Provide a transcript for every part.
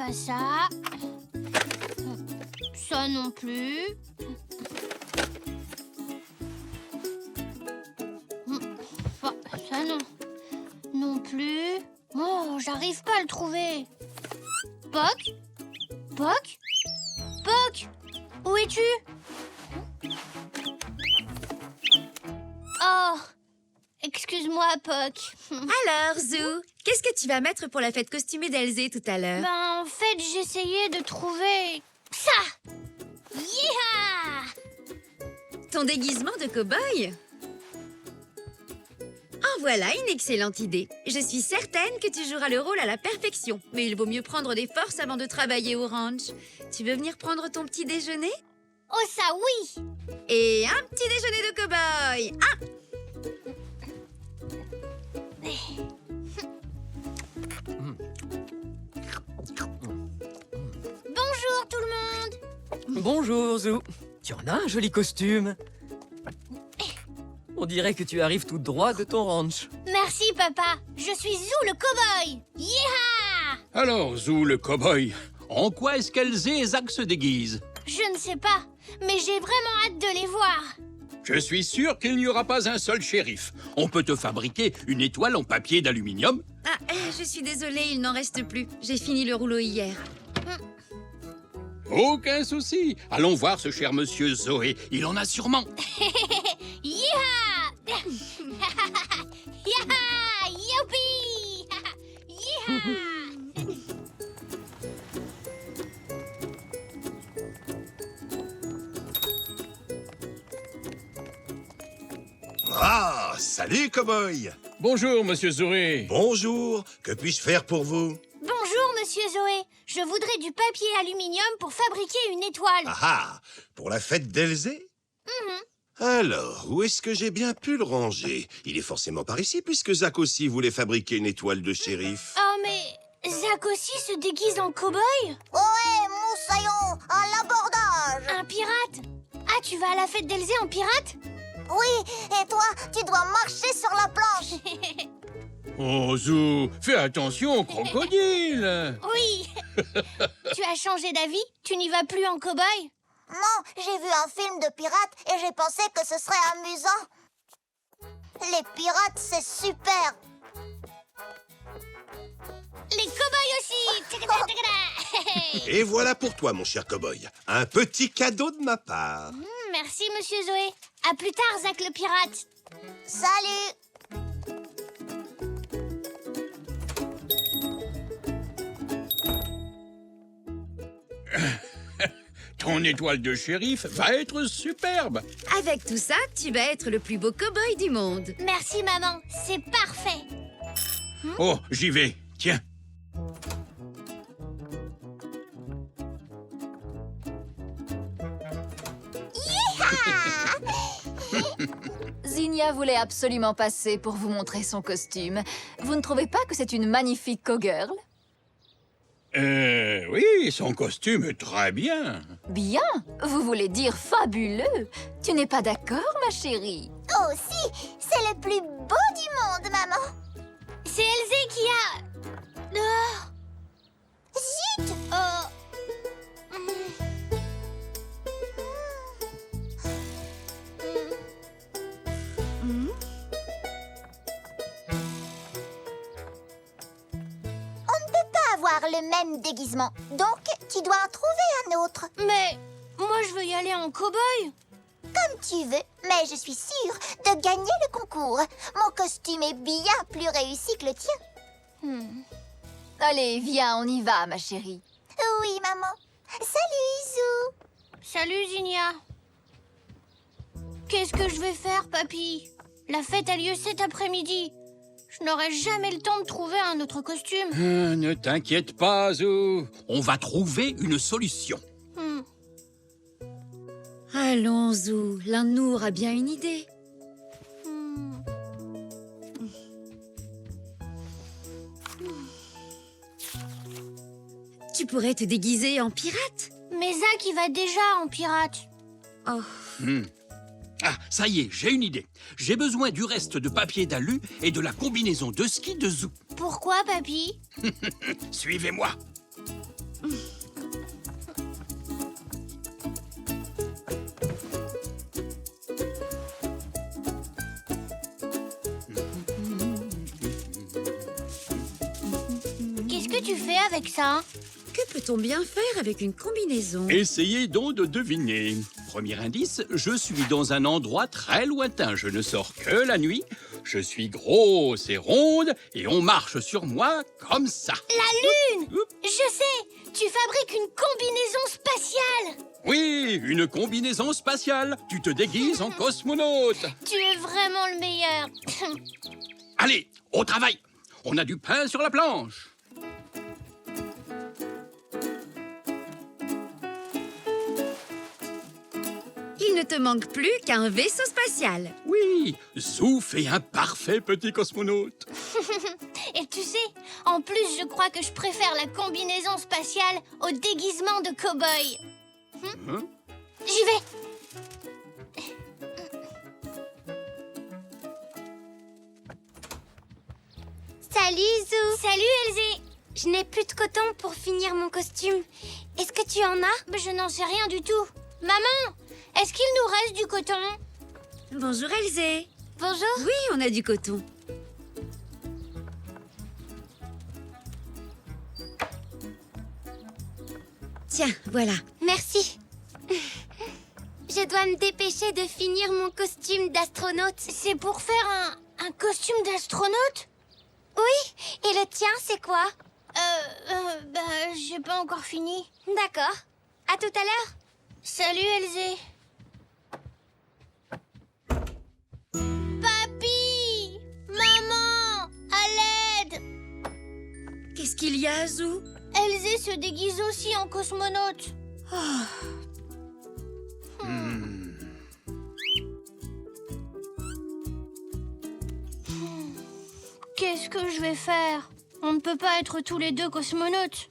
Pas ça. Ça non plus. Ça non. Non plus. Oh, j'arrive pas à le trouver. Poc? Poc? Poc? Où es-tu? Oh, excuse-moi, Poc. Alors, Zou, qu'est-ce que tu vas mettre pour la fête costumée d'Elzé tout à l'heure? Ben, en fait, j'essayais de trouver ça. Yeeha! Ton déguisement de cow-boy? En voilà une excellente idée. Je suis certaine que tu joueras le rôle à la perfection. Mais il vaut mieux prendre des forces avant de travailler au ranch. Tu veux venir prendre ton petit déjeuner? Oh, ça oui! Et un petit déjeuner de cow-boy! Ah! Bonjour tout le monde! Bonjour, Zou. Tu en as un joli costume. On dirait que tu arrives tout droit de ton ranch. Merci, papa. Je suis Zou le cow-boy. Yeeha! Alors, Zou le cow-boy, en quoi est-ce qu'Elzé et Zach se déguisent? Je ne sais pas, mais j'ai vraiment hâte de les voir. Je suis sûr qu'il n'y aura pas un seul shérif. On peut te fabriquer une étoile en papier d'aluminium. Ah, je suis désolée, il n'en reste plus. J'ai fini le rouleau hier. Aucun souci. Allons voir ce cher monsieur Zoé. Il en a sûrement. Yeeha! Yaha! Youpi! Yeeha! Ah, salut, cow-boy! Bonjour, monsieur Zoé. Bonjour, que puis-je faire pour vous? Bonjour, monsieur Zoé. Je voudrais du papier aluminium pour fabriquer une étoile. Ah ah, pour la fête d'Elzé? Alors, où est-ce que j'ai bien pu le ranger? Il est forcément par ici, puisque Zach aussi voulait fabriquer une étoile de shérif. Oh, mais Zach aussi se déguise en cow-boy? Ouais, moussaillon, à l'abordage. Un pirate? Ah, tu vas à la fête d'Elzé en pirate? Oui, et toi, tu dois marcher sur la planche. Oh, Zou, fais attention au crocodile. Oui. Tu as changé d'avis? Tu n'y vas plus en cow-boy? Non, j'ai vu un film de pirates et j'ai pensé que ce serait amusant. Les pirates, c'est super. Les cow-boys aussi. Tada, tada. Et voilà pour toi, mon cher cow-boy. Un petit cadeau de ma part. Merci, monsieur Zoé. À plus tard, Zach le pirate. Salut. Ton étoile de shérif va être superbe. Avec tout ça, tu vas être le plus beau cow-boy du monde. Merci, maman. C'est parfait. Oh, j'y vais. Tiens. Zinnia voulait absolument passer pour vous montrer son costume. Vous ne trouvez pas que c'est une magnifique cowgirl? Oui, son costume est très bien. Bien, vous voulez dire fabuleux. Tu n'es pas d'accord, ma chérie? Oh si, c'est le plus beau du monde, maman. C'est Elzé qui a... Oh. Zut. Oh. Avoir le même déguisement. Donc, tu dois en trouver un autre. Mais moi, je veux y aller en cow-boy. Comme tu veux, mais je suis sûre de gagner le concours. Mon costume est bien plus réussi que le tien. Allez, viens, on y va, ma chérie. Oui, maman. Salut, Zou. Salut, Zinnia. Qu'est-ce que je vais faire, papy? La fête a lieu cet après-midi. Je n'aurai jamais le temps de trouver un autre costume. Ne t'inquiète pas, Zou. On va trouver une solution. Allons, Zou, l'un de nous aura bien une idée. Tu pourrais te déguiser en pirate. Mais Zach, il va déjà en pirate. Oh, Ah, ça y est, j'ai une idée. J'ai besoin du reste de papier d'alu et de la combinaison de ski de Zou. Pourquoi, papy? Suivez-moi. tu fais avec ça? Que peut-on bien faire avec une combinaison? Essayez donc de deviner. Premier indice, je suis dans un endroit très lointain. Je ne sors que la nuit. Je suis grosse et ronde et on marche sur moi comme ça. La Lune! Je sais! Tu fabriques une combinaison spatiale! Oui, une combinaison spatiale. Tu te déguises en cosmonaute. Tu es vraiment le meilleur. Allez, au travail. On a du pain sur la planche. Il ne te manque plus qu'un vaisseau spatial. Oui, Zou fait un parfait petit cosmonaute. Et tu sais, en plus, je crois que je préfère la combinaison spatiale au déguisement de cow-boy. J'y vais. Salut Zou. Salut, Elzé. Je n'ai plus de coton pour finir mon costume. Est-ce que tu en as? Je n'en sais rien du tout. Maman, est-ce qu'il nous reste du coton? Bonjour Elzé. Bonjour. Oui, on a du coton. Tiens, voilà. Merci. Je dois me dépêcher de finir mon costume d'astronaute. C'est pour faire un costume d'astronaute? Oui. Et le tien, c'est quoi? J'ai pas encore fini. D'accord. À tout à l'heure. Salut, Elzé. Papy! Maman! À l'aide! Qu'est-ce qu'il y a, Zou? Elzé se déguise aussi en cosmonaute. Qu'est-ce que je vais faire? On ne peut pas être tous les deux cosmonautes.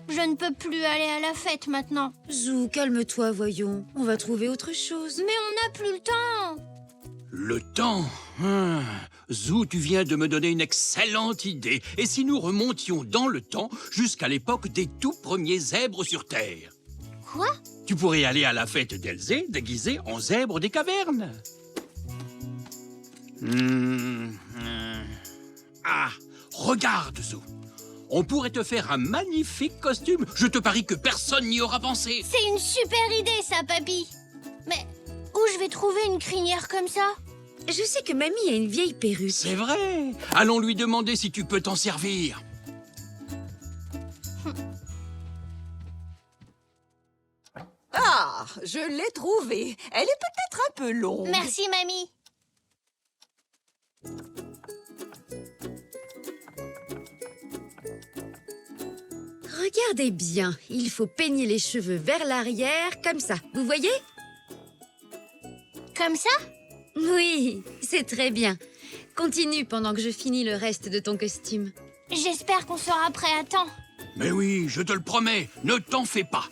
Je ne peux plus aller à la fête maintenant. Zou, calme-toi, voyons. On va trouver autre chose. Mais on n'a plus le temps. Le temps. Zou, tu viens de me donner une excellente idée. Et si nous remontions dans le temps jusqu'à l'époque des tout premiers zèbres sur Terre? Quoi? Tu pourrais aller à la fête d'Elzé déguisé en zèbre des cavernes. Ah, regarde, Zou. On pourrait te faire un magnifique costume. Je te parie que personne n'y aura pensé. C'est une super idée, ça, papy. Mais où je vais trouver une crinière comme ça? Je sais que mamie a une vieille perruque. C'est vrai. Allons lui demander si tu peux t'en servir. Ah, je l'ai trouvée. Elle est peut-être un peu longue. Merci, mamie. Regardez bien, il faut peigner les cheveux vers l'arrière, comme ça. Vous voyez? Comme ça? Oui, c'est très bien. Continue pendant que je finis le reste de ton costume. J'espère qu'on sera prêt à temps. Mais oui, je te le promets, ne t'en fais pas.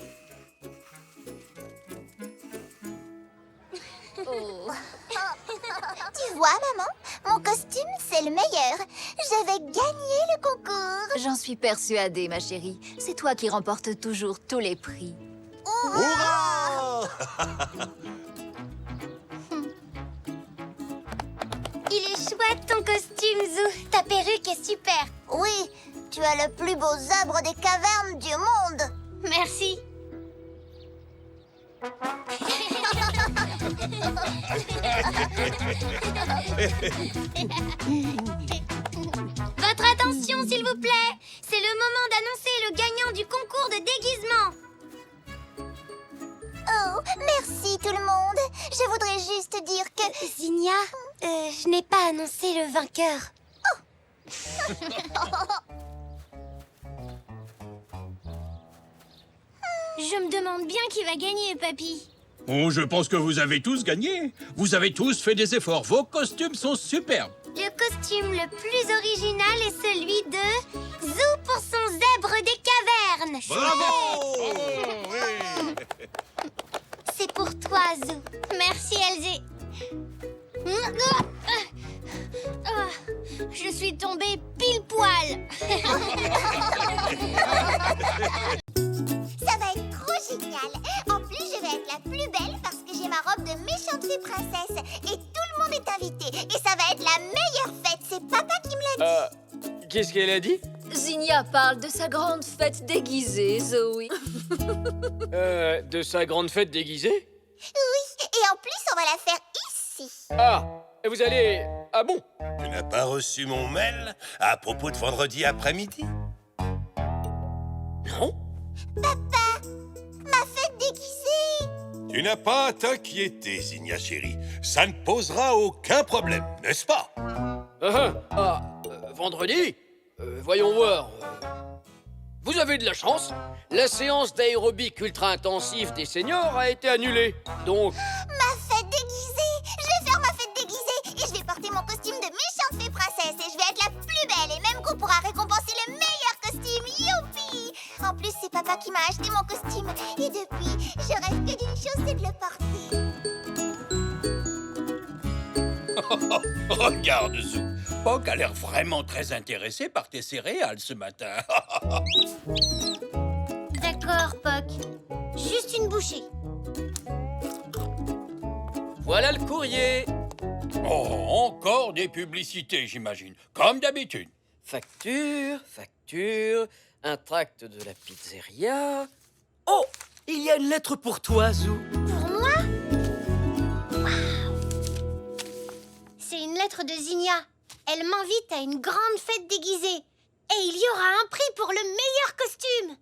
Tu vois, maman, mon costume, c'est le meilleur. Je vais gagner le concours. J'en suis persuadée, ma chérie. C'est toi qui remportes toujours tous les prix. Hurrah! Il est chouette ton costume, Zou. Ta perruque est super. Oui, tu as le plus beau zèbre des cavernes du monde. Merci. Votre attention, s'il vous plaît. C'est le moment d'annoncer le gagnant du concours de déguisement. Oh, merci tout le monde. Je voudrais juste dire que... Zinnia, je n'ai pas annoncé le vainqueur. Je me demande bien qui va gagner, papy. Oh, je pense que vous avez tous gagné. Vous avez tous fait des efforts. Vos costumes sont superbes. Le costume le plus original est celui de Zou pour son zèbre des cavernes. Bravo! C'est pour toi, Zou. Merci, Elzé. Je suis tombée pile poil. Ça va être trop génial. En plus, je vais être la plus belle parce que j'ai ma robe de méchante fée princesse. Et tout le monde est invité. Et ça va être la meilleure fête. C'est papa qui me l'a dit. Qu'est-ce qu'elle a dit? Zinnia parle de sa grande fête déguisée, Zoé. De sa grande fête déguisée? Oui, et en plus, on va la faire ici. Ah, vous allez... Ah bon? Tu n'as pas reçu mon mail à propos de vendredi après-midi? Non? Papa, ma fête déguisée. Tu n'as pas à t'inquiéter, Zinnia chérie. Ça ne posera aucun problème, n'est-ce pas? Vendredi? Voyons voir. Vous avez de la chance. La séance d'aérobic ultra intensive des seniors a été annulée. Donc... Ma fête déguisée. Je vais faire ma fête déguisée et je vais porter mon costume de méchante fée princesse et je vais être la plus belle et même qu'on pourra récompenser le meilleur costume. Youpi! En plus, c'est papa qui m'a acheté mon costume et depuis, je rêve que d'une chose, c'est de le porter. Regarde, Zou. Poc a l'air vraiment très intéressé par tes céréales ce matin. D'accord, Poc. Juste une bouchée. Voilà le courrier. Oh, encore des publicités, j'imagine. Comme d'habitude. Facture, un tract de la pizzeria. Oh, il y a une lettre pour toi, Zou. Pour moi? Waouh! C'est une lettre de Zinnia. Elle m'invite à une grande fête déguisée. Et il y aura un prix pour le meilleur costume.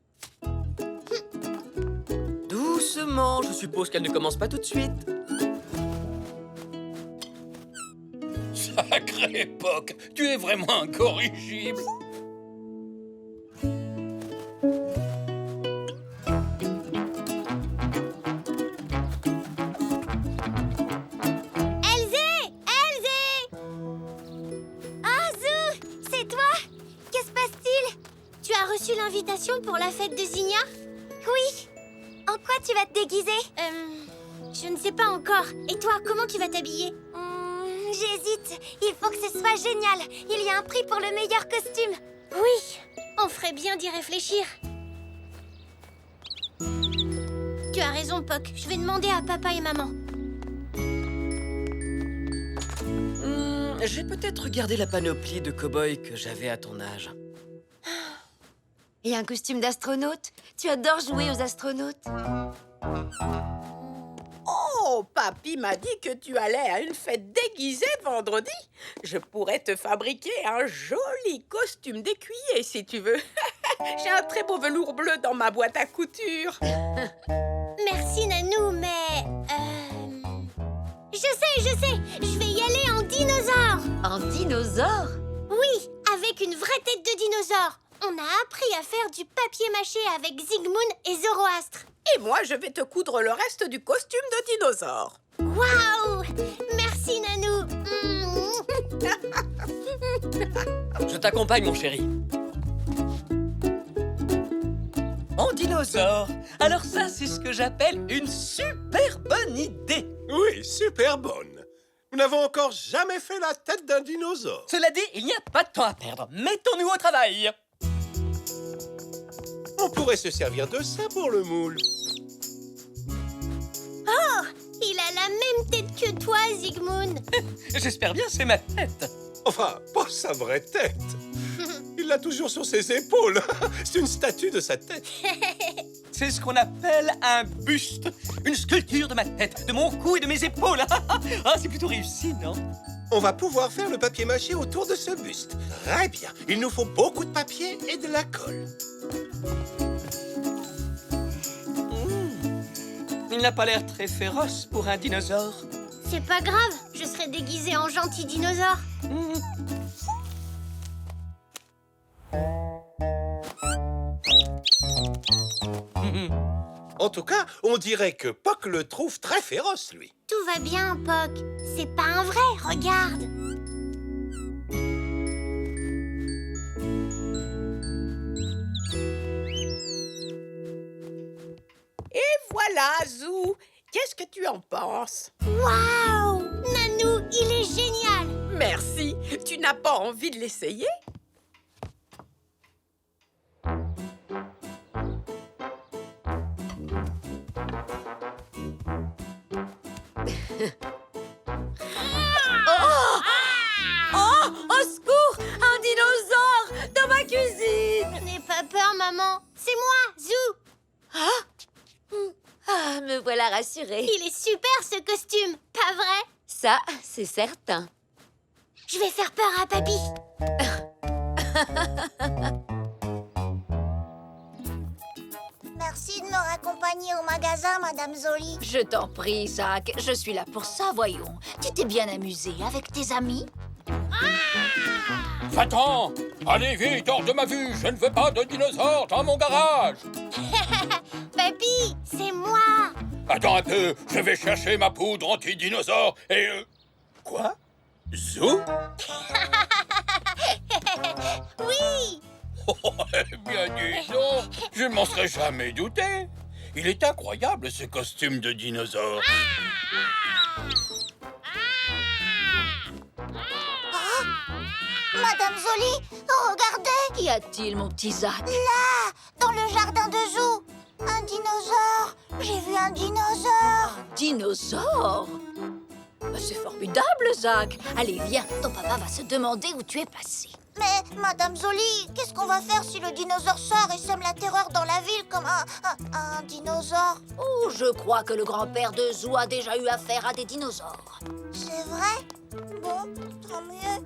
Doucement, je suppose qu'elle ne commence pas tout de suite. Sacré Poc, tu es vraiment incorrigible. L'invitation pour la fête de Zinnia? Oui. En quoi tu vas te déguiser? Je ne sais pas encore. Et toi, comment tu vas t'habiller? J'hésite. Il faut que ce soit génial. Il y a un prix pour le meilleur costume. Oui. On ferait bien d'y réfléchir. Tu as raison, Poc. Je vais demander à papa et maman. J'ai peut-être gardé la panoplie de cow-boy que j'avais à ton âge. Et un costume d'astronaute? Tu adores jouer aux astronautes. Oh, papy m'a dit que tu allais à une fête déguisée vendredi. Je pourrais te fabriquer un joli costume d'écuyer si tu veux. J'ai un très beau velours bleu dans ma boîte à couture. Merci, Nanou, mais... Je sais. Je vais y aller en dinosaure. En dinosaure? Oui, avec une vraie tête de dinosaure. On a appris à faire du papier mâché avec Zygmunt et Zoroastre. Et moi, je vais te coudre le reste du costume de dinosaure. Waouh! Merci, Nanou. Je t'accompagne, mon chéri. En dinosaure. Alors ça, c'est ce que j'appelle une super bonne idée. Oui, super bonne. Nous n'avons encore jamais fait la tête d'un dinosaure. Cela dit, il n'y a pas de temps à perdre. Mettons-nous au travail. On pourrait se servir de ça pour le moule. Oh! Il a la même tête que toi, Zygmunt. J'espère bien, c'est ma tête. Enfin, pas sa vraie tête. Il l'a toujours sur ses épaules. C'est une statue de sa tête. C'est ce qu'on appelle un buste. Une sculpture de ma tête, de mon cou et de mes épaules. Ah, c'est plutôt réussi, non? On va pouvoir faire le papier mâché autour de ce buste. Très bien. Il nous faut beaucoup de papier et de la colle. Il n'a pas l'air très féroce pour un dinosaure. C'est pas grave, je serai déguisée en gentil dinosaure. En tout cas, on dirait que Poc le trouve très féroce, lui. Tout va bien, Poc. C'est pas un vrai, regarde. Et voilà, Zou. Qu'est-ce que tu en penses? Waouh! Nanou, il est génial! Merci. Tu n'as pas envie de l'essayer? Oh, au secours! Un dinosaure! maman. C'est moi, Zou. Ah, me voilà rassurée. Il est super, ce costume, pas vrai? Ça, c'est certain. Je vais faire peur à Papy. Merci de me raccompagner au magasin, Madame Zoli. Je t'en prie, Zach. Je suis là pour ça, voyons. Tu t'es bien amusé avec tes amis? Va-t'en! Allez vite, hors de ma vue! Je ne veux pas de dinosaures dans mon garage! Papy, c'est moi. Attends un peu, je vais chercher ma poudre anti-dinosaure et... Quoi? Zou? Oui. Eh bien, dis donc, je ne m'en serais jamais douté. Il est incroyable, ce costume de dinosaure. Madame Zoli, regardez! Qu'y a-t-il, mon petit Zach? Là, dans le jardin de Zou, un dinosaure. J'ai vu un dinosaure. Un dinosaure? C'est formidable, Zach. Allez, viens, ton papa va se demander où tu es passé. Mais, Madame Zoli, qu'est-ce qu'on va faire si le dinosaure sort et sème la terreur dans la ville comme un dinosaure? Oh, je crois que le grand-père de Zou a déjà eu affaire à des dinosaures. C'est vrai? Bon, tant mieux.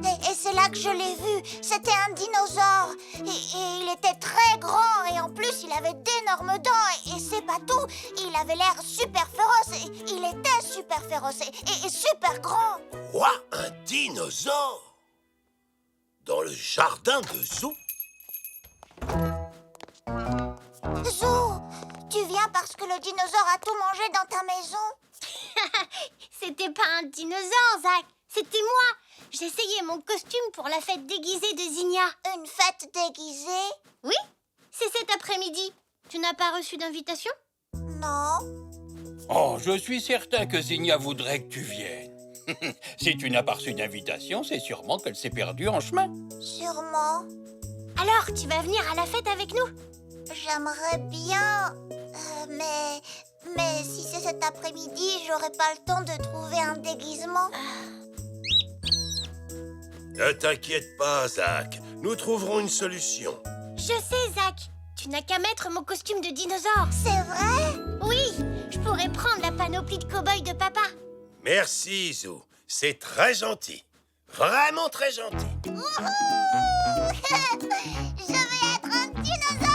Et c'est là que je l'ai vu. C'était un dinosaure. Et il était très grand. Et en plus, il avait d'énormes dents. Et c'est pas tout. Il avait l'air super féroce. Et il était super féroce. Et super grand. Quoi? Un dinosaure? Dans le jardin de Zou? Zou, tu viens parce que le dinosaure a tout mangé dans ta maison? C'était pas un dinosaure, Zach. C'était moi. J'essayais mon costume pour la fête déguisée de Zinnia. Une fête déguisée? Oui, c'est cet après-midi. Tu n'as pas reçu d'invitation? Non. Oh, je suis certain que Zinnia voudrait que tu viennes. Si tu n'as pas reçu d'invitation, c'est sûrement qu'elle s'est perdue en chemin. Sûrement. Alors, tu vas venir à la fête avec nous? J'aimerais bien, mais si c'est cet après-midi, j'aurai pas le temps de trouver un déguisement. Ne t'inquiète pas, Zach. Nous trouverons une solution. Je sais, Zach. Tu n'as qu'à mettre mon costume de dinosaure. C'est vrai? Oui, je pourrais prendre la panoplie de cow-boy de papa. Merci, Zou. C'est très gentil. Vraiment très gentil. Je vais être un dinosaure!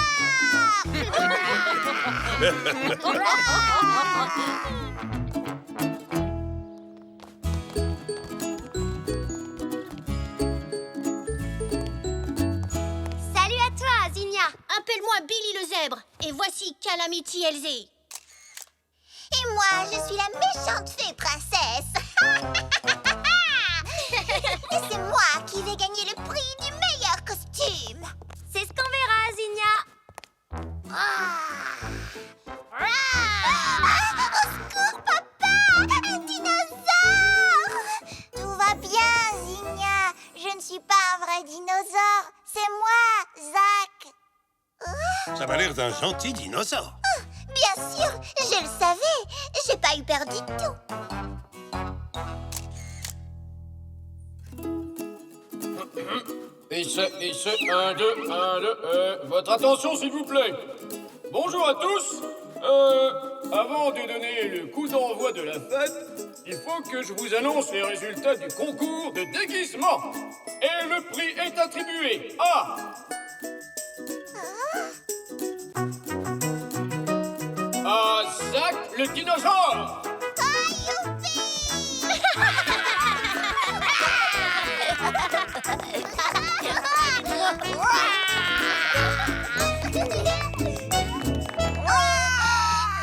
Salut à toi, Zinnia. Appelle-moi Billy le zèbre. Et voici Calamity Elzé. Et moi, je suis la méchante fée princesse. Et c'est moi qui vais gagner le prix du meilleur costume. C'est ce qu'on verra, Zinnia. Au secours, papa! Un dinosaure! Tout va bien, Zinnia. Je ne suis pas un vrai dinosaure. C'est moi, Zach. Ça m'a l'air d'un gentil dinosaure. Bien sûr, je le savais. J'ai pas eu peur du tout. Et 1, 2, 1, 2, votre attention s'il vous plaît. Bonjour à tous. Avant de donner le coup d'envoi de la fête, il faut que je vous annonce les résultats du concours de déguisement. Et le prix est attribué à... à Zach le dinosaure.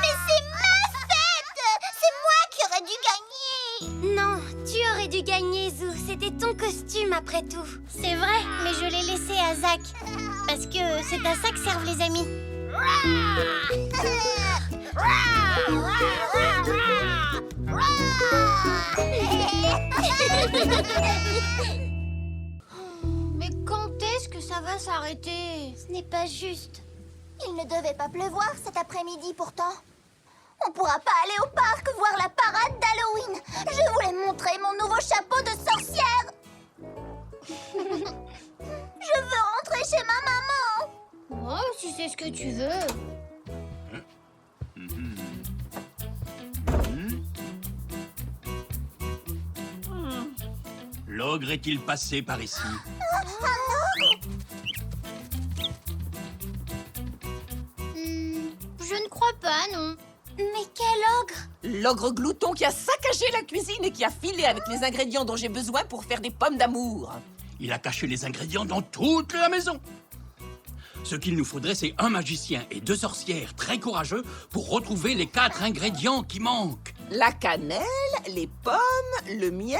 Mais c'est ma fête! C'est moi qui aurais dû gagner! Non, tu aurais dû gagner, Zou. C'était ton costume, après tout. C'est vrai, mais je l'ai laissé à Zach. Parce que c'est à ça que servent les amis. Mais quand est-ce que ça va s'arrêter? Ce n'est pas juste. Il ne devait pas pleuvoir cet après-midi pourtant. On pourra pas aller au parc voir la parade d'Halloween. Je voulais montrer mon nouveau chapeau de sorcière. ce que tu veux. L'ogre est-il passé par ici? Je ne crois pas, non. Mais quel ogre! L'ogre glouton qui a saccagé la cuisine et qui a filé avec les ingrédients dont j'ai besoin pour faire des pommes d'amour. Il a caché les ingrédients dans toute la maison. Ce qu'il nous faudrait, c'est un magicien et 2 sorcières très courageux pour retrouver les 4 ingrédients qui manquent. La cannelle, les pommes, le miel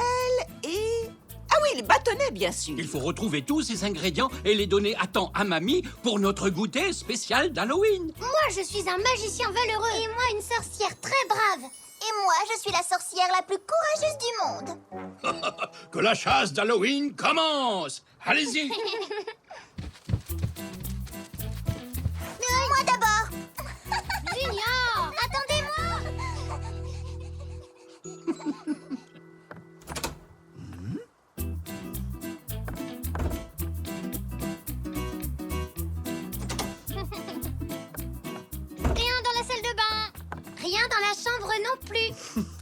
et... Ah oui, les bâtonnets, bien sûr. Il faut retrouver tous ces ingrédients et les donner à temps à mamie pour notre goûter spécial d'Halloween. Moi, je suis un magicien valeureux. Et moi, une sorcière très brave. Et moi, je suis la sorcière la plus courageuse du monde. Que la chasse d'Halloween commence! Allez-y! Moi d'abord. Zinnia! Attendez-moi. Rien dans la salle de bain. Rien dans la chambre non plus.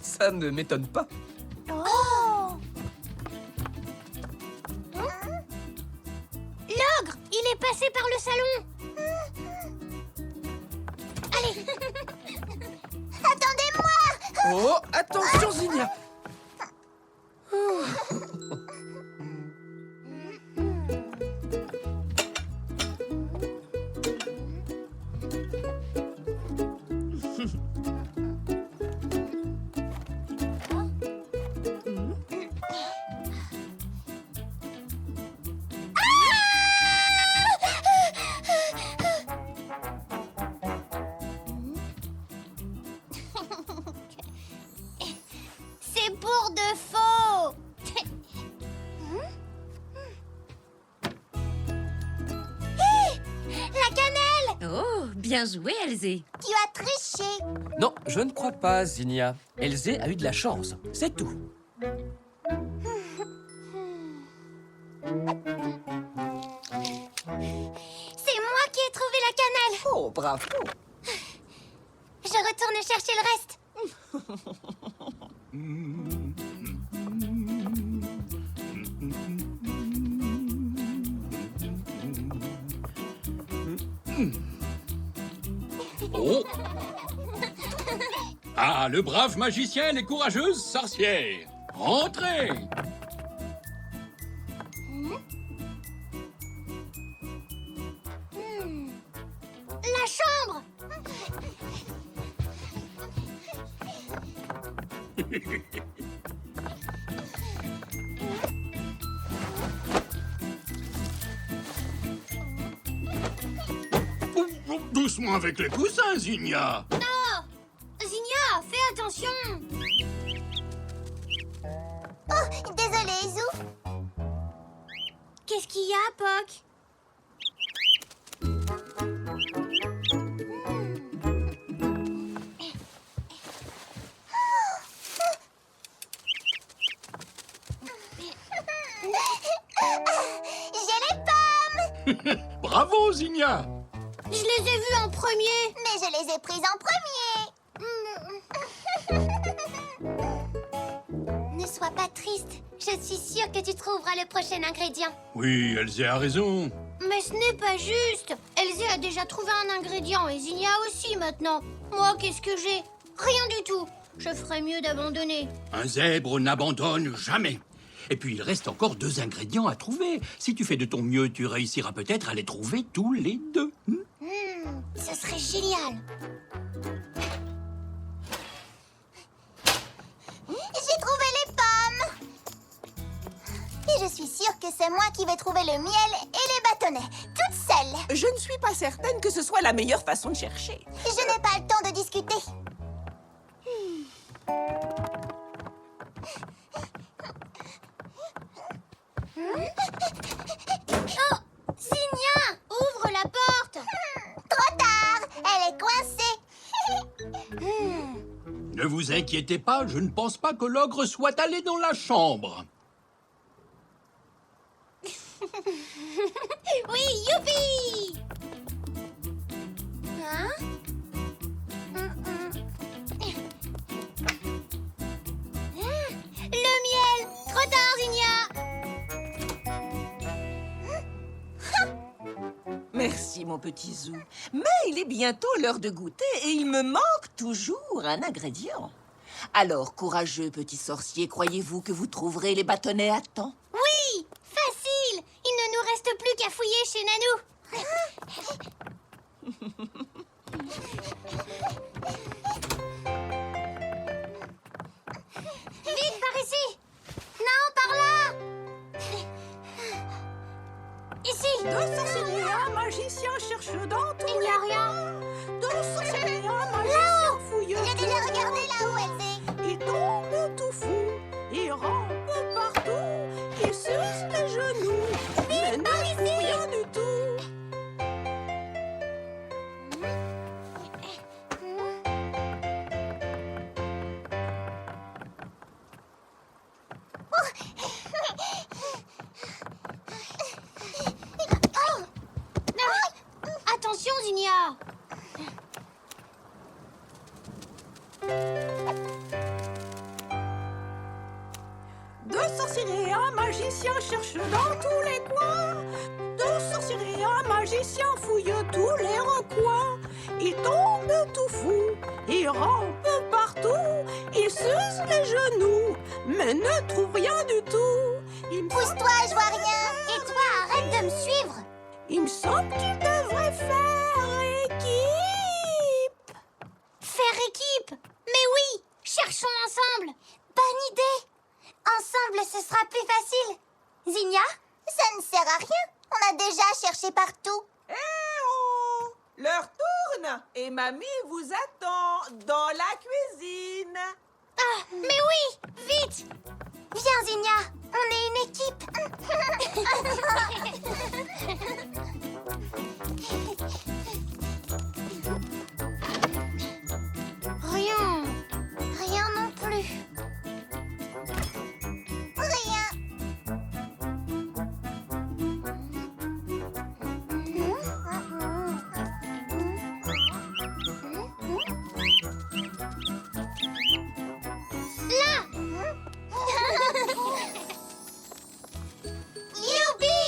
Ça ne m'étonne pas. Oh! L'ogre, il est passé par le salon. Allez. Attendez-moi. Oh, attention, Zinnia! C'est pour de faux. La cannelle. Oh, bien joué, Elzé. Tu as triché. Non, je ne crois pas, Zinnia. Elzé a eu de la chance, c'est tout. C'est moi qui ai trouvé la cannelle. Oh, bravo. Je retourne chercher le reste. Oh! Ah, le brave magicien et les courageuses sorcières! Entrez! La chambre. Doucement avec les coussins, Zinnia! Non. Zinnia, fais attention. Oh, désolée, Zou. Qu'est-ce qu'il y a, Poc? J'ai les pommes. Bravo, Zinnia! Je les ai vus en premier. Mais je les ai prises en premier. Ne sois pas triste. Je suis sûre que tu trouveras le prochain ingrédient. Oui, Elzé a raison. Mais ce n'est pas juste. Elzé a déjà trouvé un ingrédient et Zinnia aussi maintenant. Moi, qu'est-ce que j'ai? Rien du tout. Je ferais mieux d'abandonner. Un zèbre n'abandonne jamais. Et puis, il reste encore 2 ingrédients à trouver. Si tu fais de ton mieux, tu réussiras peut-être à les trouver tous les 2. Ce serait génial. J'ai trouvé les pommes. Et je suis sûre que c'est moi qui vais trouver le miel et les bâtonnets, toute seule. Je ne suis pas certaine que ce soit la meilleure façon de chercher. Je n'ai pas le temps de discuter. Oh, Zinnia, ouvre la porte. Trop tard, elle est coincée. Ne vous inquiétez pas, je ne pense pas que l'ogre soit allé dans la chambre. Oui, youpi! Merci, mon petit Zou. Mais il est bientôt l'heure de goûter et il me manque toujours un ingrédient. Alors, courageux petit sorcier, croyez-vous que vous trouverez les bâtonnets à temps? Oui, facile. Il ne nous reste plus qu'à fouiller chez Nanou. Vite, par ici. Non, par là. Ici. Deux sorciers, un magicien cherche dans tout. Il n'y a rien. Deux sorciers, un magicien fouille. J'ai déjà regardé là-haut, Elsie. Il tombe tout fou, il rampe partout, il suce les genoux, mais ne trouve rien du tout. Attention, Zinnia. Deux sorciers et un magicien cherchent dans tous les coins. Deux sorciers et un magicien fouillent tous les recoins. Il tombe tout fou, il rampe partout, il suce les genoux, mais ne trouve rien du tout. Pousse-toi, je vois rien. Et toi, arrête de me suivre. Il me semble qu'il devrait faire équipe. Faire équipe. Mais oui, cherchons ensemble. Bonne idée. Ensemble, ce sera plus facile. Zinnia, ça ne sert à rien. On a déjà cherché partout. Eh oh! L'heure tourne et mamie vous attend dans la cuisine. Ah, mais oui, vite. Viens, Zinnia, on est une équipe. Rien. Rien non plus. Rien. Youpi!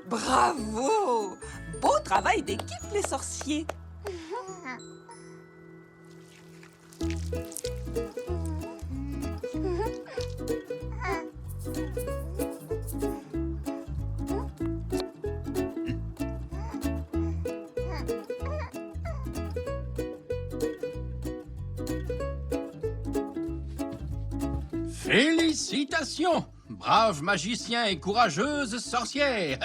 Bravo! Beau travail d'équipe, les sorciers. Félicitations, brave magicien et courageuse sorcière.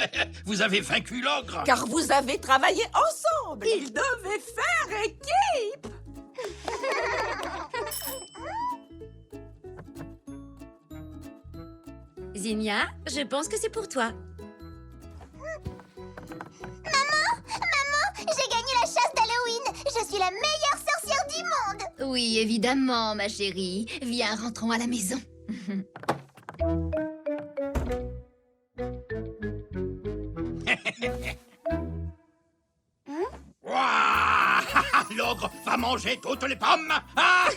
Vous avez vaincu l'ogre. Car vous avez travaillé ensemble. Ils devaient faire équipe. Zinnia, je pense que c'est pour toi. J'ai gagné la chasse d'Halloween. Je suis la meilleure sorcière du monde. Oui, évidemment, ma chérie. Viens, rentrons à la maison. Ouah, l'ogre va manger toutes les pommes. Ah,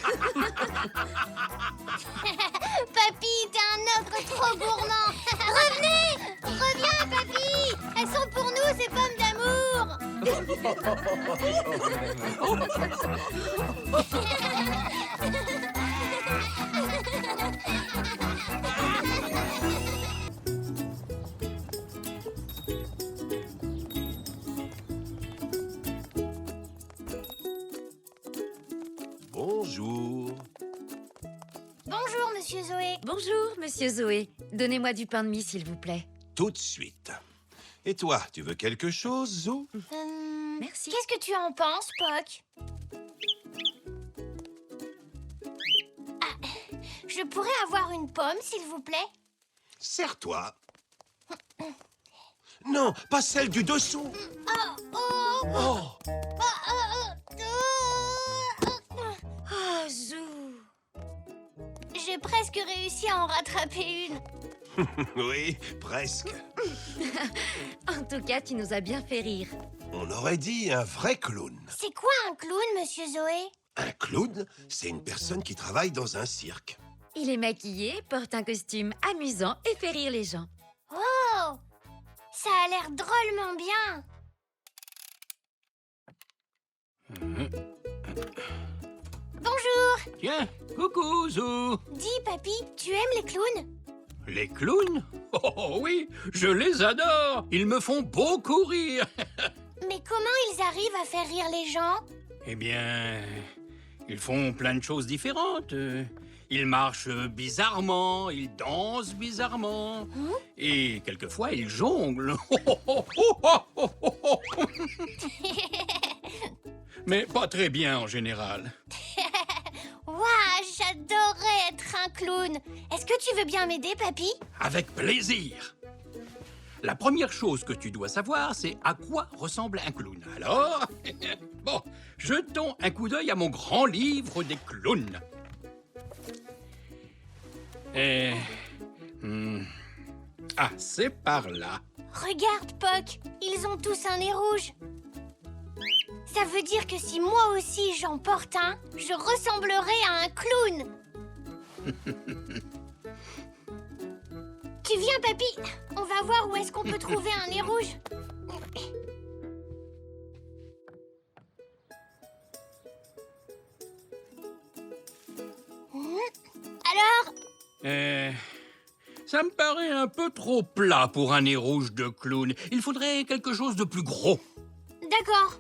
Papy, t'es un ogre trop gourmand. Revenez! Reviens, papy! Elles sont pour nous, ces pommes d'amour. Bonjour. Bonjour, monsieur Zoé. Bonjour, monsieur Zoé. Donnez-moi du pain de mie, s'il vous plaît. Tout de suite. Et toi, tu veux quelque chose, Zou? Merci. Qu'est-ce que tu en penses, Poc? Ah, je pourrais avoir une pomme, s'il vous plaît? Serre-toi. Non, pas celle du dessous. Oh. Oh, Zou. J'ai presque réussi à en rattraper une. Oui, presque. En tout cas, tu nous as bien fait rire. On aurait dit un vrai clown. C'est quoi un clown, monsieur Zoé? Un clown, c'est une personne qui travaille dans un cirque. Il est maquillé, porte un costume amusant et fait rire les gens. Oh! Ça a l'air drôlement bien. Bonjour. Tiens, coucou, Zou. Dis, papy, tu aimes les clowns? Les clowns? Oh oui, je les adore. Ils me font beaucoup rire. Mais comment ils arrivent à faire rire les gens? Eh bien, ils font plein de choses différentes. Ils marchent bizarrement, ils dansent bizarrement. Et quelquefois, ils jonglent. Mais pas très bien en général. Waouh, j'adorerais être un clown. Est-ce que tu veux bien m'aider, papy? Avec plaisir. La première chose que tu dois savoir, c'est à quoi ressemble un clown. Alors, bon, jetons un coup d'œil à mon grand livre des clowns. Ah, c'est par là. Regarde, Poc, ils ont tous un nez rouge. Ça veut dire que si moi aussi j'en porte un, je ressemblerai à un clown. Tu viens, papy? On va voir où est-ce qu'on peut trouver un nez rouge. Alors? Ça me paraît un peu trop plat pour un nez rouge de clown. Il faudrait quelque chose de plus gros. D'accord.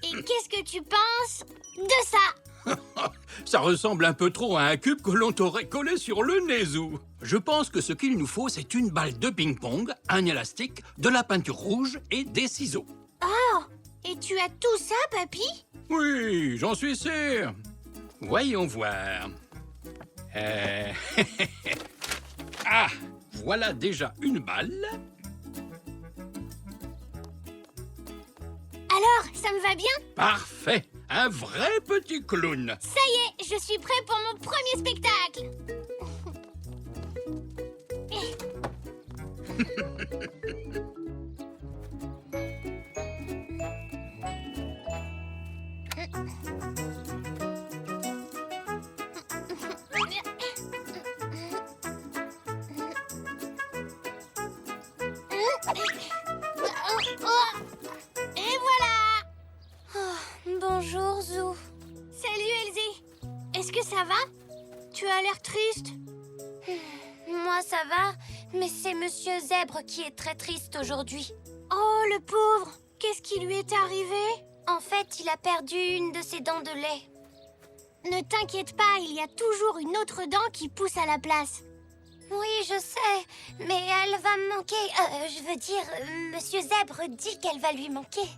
Et qu'est-ce que tu penses de ça? Ça ressemble un peu trop à un cube que l'on t'aurait collé sur le nez, Zou. Je pense que ce qu'il nous faut, c'est une balle de ping-pong, un élastique, de la peinture rouge et des ciseaux. Oh! Et tu as tout ça, papy? Oui, j'en suis sûr. Voyons voir. Ah, voilà déjà une balle. Alors, ça me va bien? Parfait, un vrai petit clown. Ça y est, je suis prêt pour mon premier spectacle. Et voilà! Bonjour, Zou. Salut, Elsie. Est-ce que ça va? Tu as l'air triste. Moi, ça va, mais c'est Monsieur Zèbre qui est très triste aujourd'hui. Oh, le pauvre! Qu'est-ce qui lui est arrivé? En fait, il a perdu une de ses dents de lait. Ne t'inquiète pas, il y a toujours une autre dent qui pousse à la place. Oui, je sais, mais elle va me manquer. Je veux dire, Monsieur Zèbre dit qu'elle va lui manquer.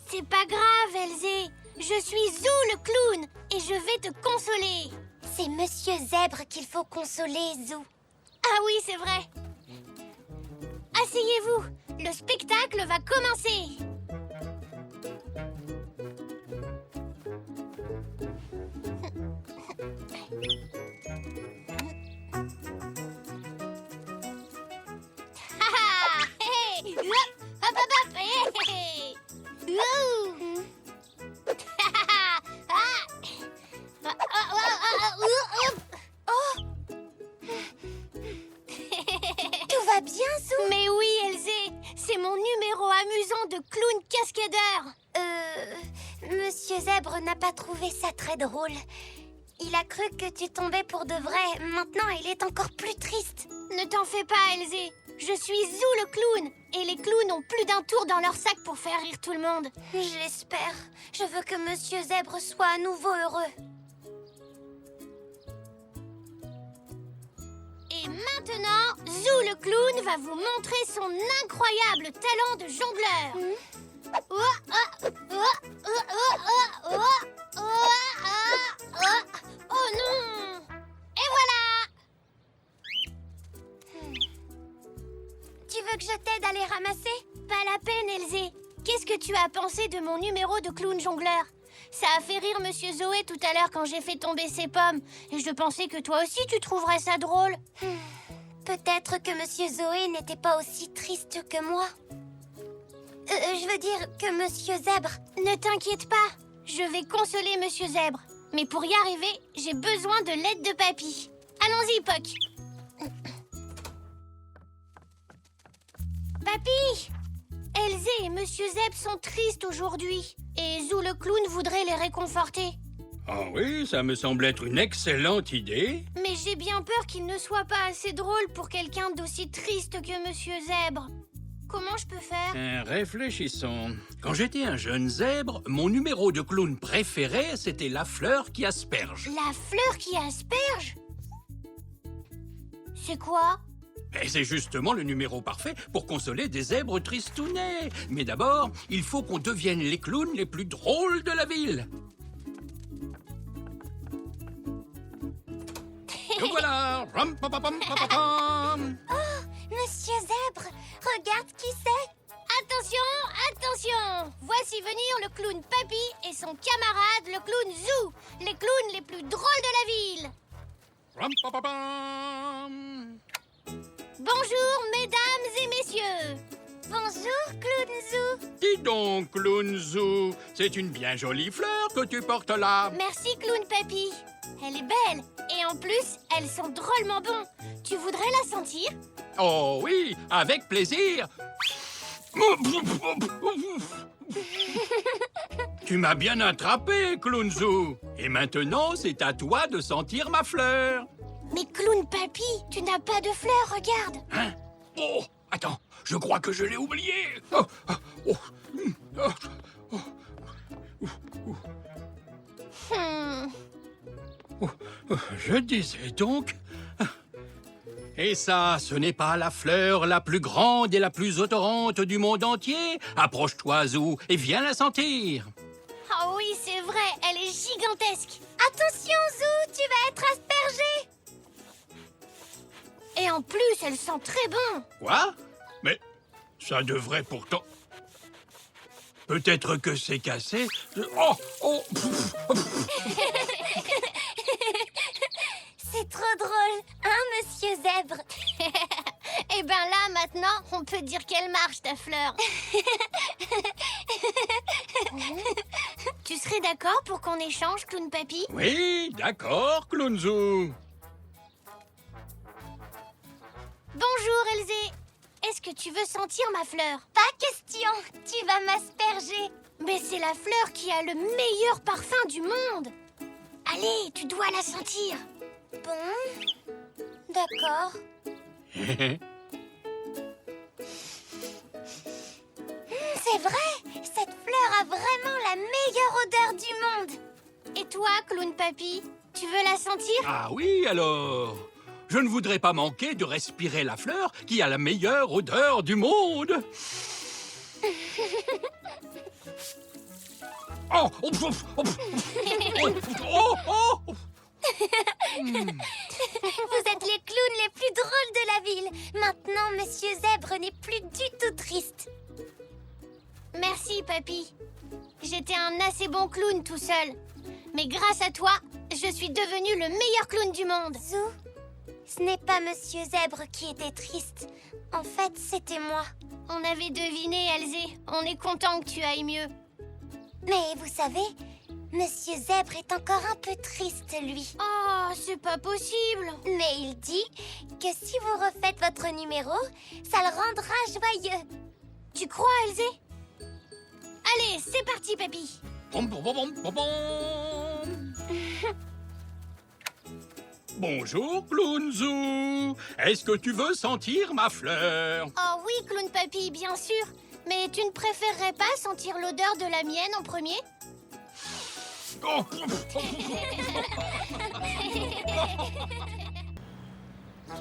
C'est pas grave, Elsie. Je suis Zou le clown et je vais te consoler. C'est Monsieur Zèbre qu'il faut consoler, Zou. Ah oui, c'est vrai. Asseyez-vous, le spectacle va commencer. Tout va bien, Zou? Mais oui, Elsie, c'est mon numéro amusant de clown cascadeur. Monsieur Zèbre n'a pas trouvé ça très drôle. Il a cru que tu tombais pour de vrai. Maintenant, il est encore plus triste. Ne t'en fais pas, Elsie. Je suis Zou le clown. Et les clowns ont plus d'un tour dans leur sac pour faire rire tout le monde. J'espère. Je veux que Monsieur Zèbre soit à nouveau heureux. Et maintenant, Zou le clown va vous montrer son incroyable talent de jongleur. Oh non! Et voilà! Tu veux que je t'aide à les ramasser? Pas la peine, Elsie. Qu'est-ce que tu as pensé de mon numéro de clown jongleur? Ça a fait rire Monsieur Zoé tout à l'heure quand j'ai fait tomber ses pommes. Et je pensais que toi aussi tu trouverais ça drôle. Peut-être que Monsieur Zoé n'était pas aussi triste que moi. Je veux dire que Monsieur Zèbre... Ne t'inquiète pas, je vais consoler Monsieur Zèbre. Mais pour y arriver, j'ai besoin de l'aide de papy. Allons-y, Poc. Papy! Elsie Elzé et Monsieur Zèbre sont tristes aujourd'hui. Et Zou le clown voudrait les réconforter. Ah oui, ça me semble être une excellente idée. Mais j'ai bien peur qu'il ne soit pas assez drôle pour quelqu'un d'aussi triste que Monsieur Zèbre. Comment je peux faire? Réfléchissons. Quand j'étais un jeune zèbre, mon numéro de clown préféré, c'était la fleur qui asperge. La fleur qui asperge? C'est quoi? Et c'est justement le numéro parfait pour consoler des zèbres tristounets. Mais d'abord, il faut qu'on devienne les clowns les plus drôles de la ville. Et voilà. Ram, pa, pa, pam, pa, pa, pam. Monsieur Zèbre, regarde qui c'est. Attention, attention! Voici venir le clown Papy et son camarade, le clown Zou, les clowns les plus drôles de la ville. Ram, pa, pa, pam. Bonjour, mesdames et messieurs. Bonjour, Clown Zou. Dis donc, Clown Zou, c'est une bien jolie fleur que tu portes là. Merci, clown Papy. Elle est belle et en plus, elles sont drôlement bonnes. Tu voudrais la sentir? Oh oui, avec plaisir. Tu m'as bien attrapé, Clown Zou. Et maintenant, c'est à toi de sentir ma fleur. Mais clown Papy, tu n'as pas de fleurs, regarde. Hein? Oh, attends, je crois que je l'ai oublié. Oh, oh, oh, Je disais donc... Et ça, ce n'est pas la fleur la plus grande et la plus odorante du monde entier? Approche-toi, Zou, et viens la sentir. Ah oui, c'est vrai, elle est gigantesque. Attention, Zou, tu vas être aspergé. Et en plus, elle sent très bon. Quoi? Mais ça devrait pourtant... Peut-être que c'est cassé. Oh, oh. C'est trop drôle, hein, Monsieur Zèbre? Eh ben là, maintenant, on peut dire qu'elle marche, ta fleur. Tu serais d'accord pour qu'on échange, Clown Papy? Oui, d'accord, Clown Zou. Bonjour, Elzé. Est-ce que tu veux sentir ma fleur? Pas question, tu vas m'asperger. Mais c'est la fleur qui a le meilleur parfum du monde. Allez, tu dois la sentir. Bon, d'accord. C'est vrai, cette fleur a vraiment la meilleure odeur du monde. Et toi, Clown Papy, tu veux la sentir? Ah oui, alors. Je ne voudrais pas manquer de respirer la fleur qui a la meilleure odeur du monde. Oh, oh, oh, oh, oh, oh, oh. Vous êtes les clowns les plus drôles de la ville. Maintenant, Monsieur Zèbre n'est plus du tout triste. Merci, Papy. J'étais un assez bon clown tout seul. Mais grâce à toi, je suis devenu le meilleur clown du monde. Zou, ce n'est pas Monsieur Zèbre qui était triste. En fait, c'était moi. On avait deviné, Elzé. On est content que tu ailles mieux. Mais vous savez, Monsieur Zèbre est encore un peu triste, lui. Oh, c'est pas possible. Mais il dit que si vous refaites votre numéro, ça le rendra joyeux. Tu crois, Elzé? Allez, c'est parti, Papy. Pom, pom, pom, pom, pom, pom. Bonjour, Clown Zou. Est-ce que tu veux sentir ma fleur? Oh oui, Clown Papy, bien sûr. Mais tu ne préférerais pas sentir l'odeur de la mienne en premier? Oh.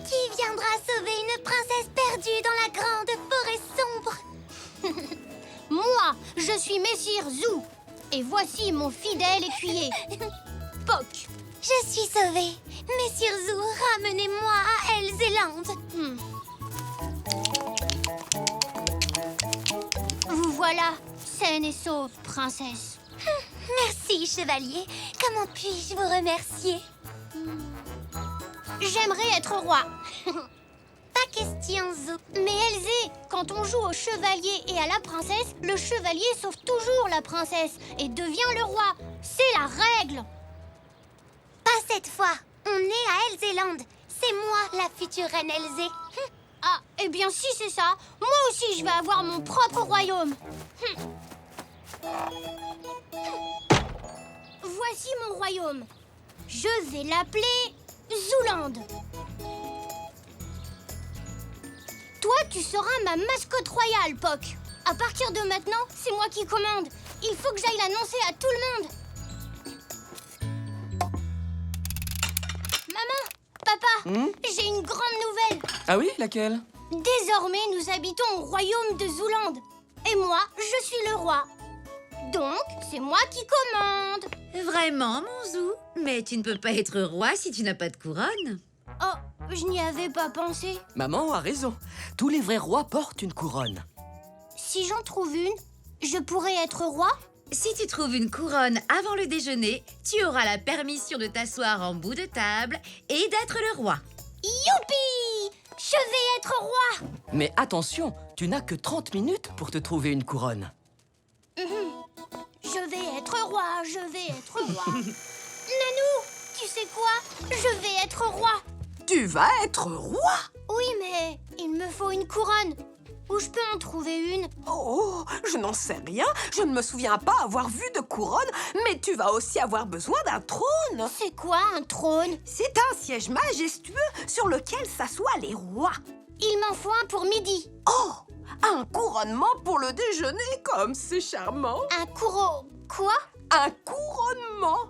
Qui viendra sauver une princesse perdue dans la grande forêt sombre? Moi, je suis Messire Zou. Et voici mon fidèle écuyer, Poc. Je suis sauvée. Messire Zou, ramenez-moi à Elzeland. Vous voilà, saine et sauve, princesse. Merci, chevalier. Comment puis-je vous remercier? J'aimerais être roi. Pas question, Zou. Mais Elzé, quand on joue au chevalier et à la princesse, le chevalier sauve toujours la princesse et devient le roi. C'est la règle. Pas cette fois. On est à Elzeland. C'est moi, la future reine Elzé. Ah, Eh bien, si c'est ça, moi aussi je vais avoir mon propre royaume. Voici mon royaume. Je vais l'appeler Zooland. Toi, tu seras ma mascotte royale, Poc. À partir de maintenant, c'est moi qui commande. Il faut que j'aille l'annoncer à tout le monde. Maman, papa, j'ai une grande nouvelle. Ah oui, laquelle? Désormais, nous habitons au royaume de Zooland. Et moi, je suis le roi. Donc, c'est moi qui commande. Vraiment, mon Zou? Mais tu ne peux pas être roi si tu n'as pas de couronne. Oh, je n'y avais pas pensé. Maman a raison. Tous les vrais rois portent une couronne. Si j'en trouve une, je pourrais être roi? Si tu trouves une couronne avant le déjeuner, tu auras la permission de t'asseoir en bout de table et d'être le roi. Youpi! Je vais être roi! Mais attention, tu n'as que 30 minutes pour te trouver une couronne. Je vais être roi, je vais être roi. Nanou, tu sais quoi? Je vais être roi. Tu vas être roi? Oui, mais il me faut une couronne. Où je peux en trouver une? Oh, je n'en sais rien. Je ne me souviens pas avoir vu de couronne, mais tu vas aussi avoir besoin d'un trône. C'est quoi un trône? C'est un siège majestueux sur lequel s'assoient les rois. Il m'en faut un pour midi. Oh, un couronnement pour le déjeuner, comme c'est charmant. Un quoi? Un couronnement.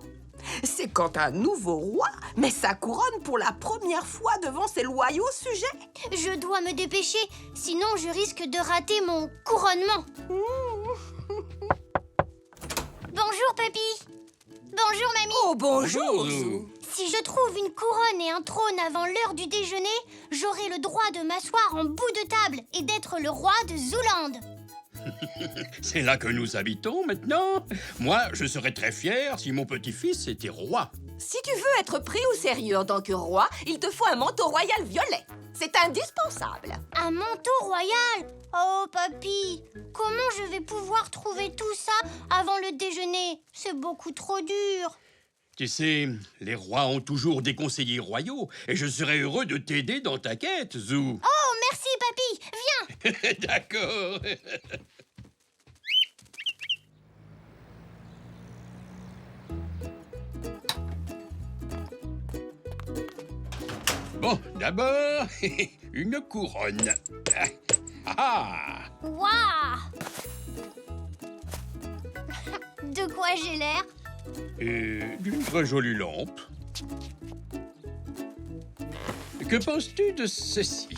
C'est quand un nouveau roi met sa couronne pour la première fois devant ses loyaux sujets. Je dois me dépêcher, sinon je risque de rater mon couronnement. Bonjour, papy. Bonjour, mamie. Oh, bonjour, Zou. Si je trouve une couronne et un trône avant l'heure du déjeuner, j'aurai le droit de m'asseoir en bout de table et d'être le roi de Zooland. C'est là que nous habitons maintenant. Moi, je serais très fier si mon petit-fils était roi. Si tu veux être pris au sérieux en tant que roi, il te faut un manteau royal violet. C'est indispensable. Un manteau royal? Oh, papy, comment je vais pouvoir trouver tout ça avant le déjeuner? C'est beaucoup trop dur. Tu sais, les rois ont toujours des conseillers royaux et je serais heureux de t'aider dans ta quête, Zou. Oh, merci, papy. Viens. D'accord. Bon, d'abord, une couronne. Ah! Waouh! De quoi j'ai l'air? Et d'une très jolie lampe. Que penses-tu de ceci?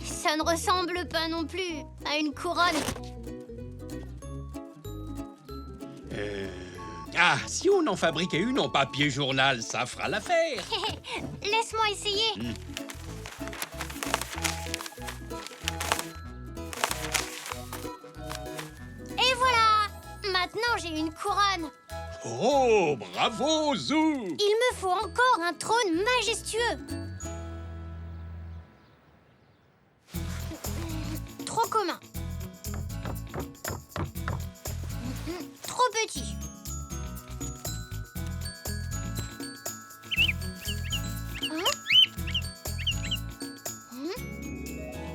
Ça ne ressemble pas non plus à une couronne. Ah, si on en fabriquait une en papier journal, ça fera l'affaire. Laisse-moi essayer. Et voilà! Maintenant, j'ai une couronne. Oh, bravo, Zou! Il me faut encore un trône majestueux. Trop commun. Trop petit.